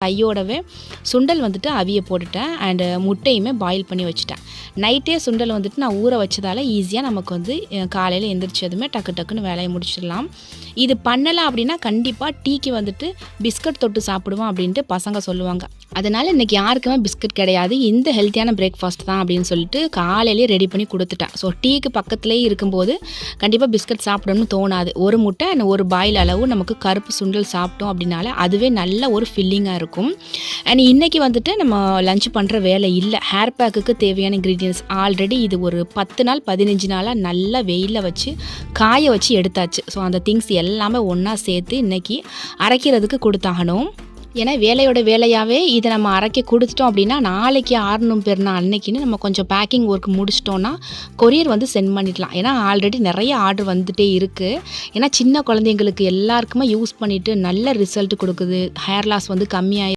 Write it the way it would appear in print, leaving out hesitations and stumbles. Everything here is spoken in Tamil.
கையோடவே சுண்டல் வந்துட்டு அவிய போட்டுட்டேன். அண்டு முட்டையுமே பாயில் பண்ணி வச்சுட்டேன். நைட்டே சுண்டல் வந்துட்டு நான் ஊற வச்சதால் ஈஸியாக நமக்கு வந்து காலையில் எந்திரிச்சதுமே டக்கு டக்குன்னு வேலையை முடிச்சிடலாம். இது பண்ணலை அப்படின்னா கண்டிப்பாக டீக்கு வந்துட்டு பிஸ்கட் தொட்டு சாப்பிடுவோம் அப்படின்ட்டு பசங்க சொல்லுவாங்க. அதனால் இன்றைக்கி யாருக்குமே பிஸ்கட் கிடையாது, இந்த ஹெல்த்தியான பிரேக்ஃபாஸ்ட் தான் அப்படின்னு சொல்லிட்டு காலையிலேயே ரெடி பண்ணி கொடுத்துட்டேன். ஸோ டீக்கு பக்கத்துலேயே இருக்கும்போது கண்டிப்பாக பிஸ்கட் சாப்பிடணும்னு தோணாது. ஒரு முட்டை அண்ட் ஒரு பாயில் அளவு நமக்கு கருப்பு சுண்டல் சாப்பிட்டோம் அப்படின்னால அதுவே நல்ல ஒரு ஃபில்லிங்காக இருக்கும். அண்ட் இன்றைக்கி வந்துட்டு நம்ம லஞ்ச் பண்ணுற வேலை இல்லை. ஹேர் பேக்குக்கு தேவையான இன்க்ரீடியன்ஸ் ஆல்ரெடி இது ஒரு 10 நாள் 15 நாளாக நல்லா வெயிலில் வச்சு காய வச்சு எடுத்தாச்சு. ஸோ அந்த திங்ஸ் எல்லாமே ஒன்றா சேர்த்து இன்றைக்கி அரைக்கிறதுக்கு கொடுத்தாகணும். ஏன்னா வேலையோட வேலையாகவே இதை நம்ம அரைக்க கொடுத்துட்டோம் அப்படின்னா நாளைக்கு ஆறணும் பேர்னா அன்னைக்குன்னு நம்ம கொஞ்சம் பேக்கிங் ஒர்க் முடிச்சிட்டோன்னா கொரியர் வந்து சென்ட் பண்ணிடலாம். ஏன்னா ஆல்ரெடி நிறைய ஆர்டர் வந்துகிட்டே இருக்குது. ஏன்னா சின்ன குழந்தைங்களுக்கு எல்லாருக்குமே யூஸ் பண்ணிவிட்டு நல்ல ரிசல்ட் கொடுக்குது. ஹேர் லாஸ் வந்து கம்மியாகி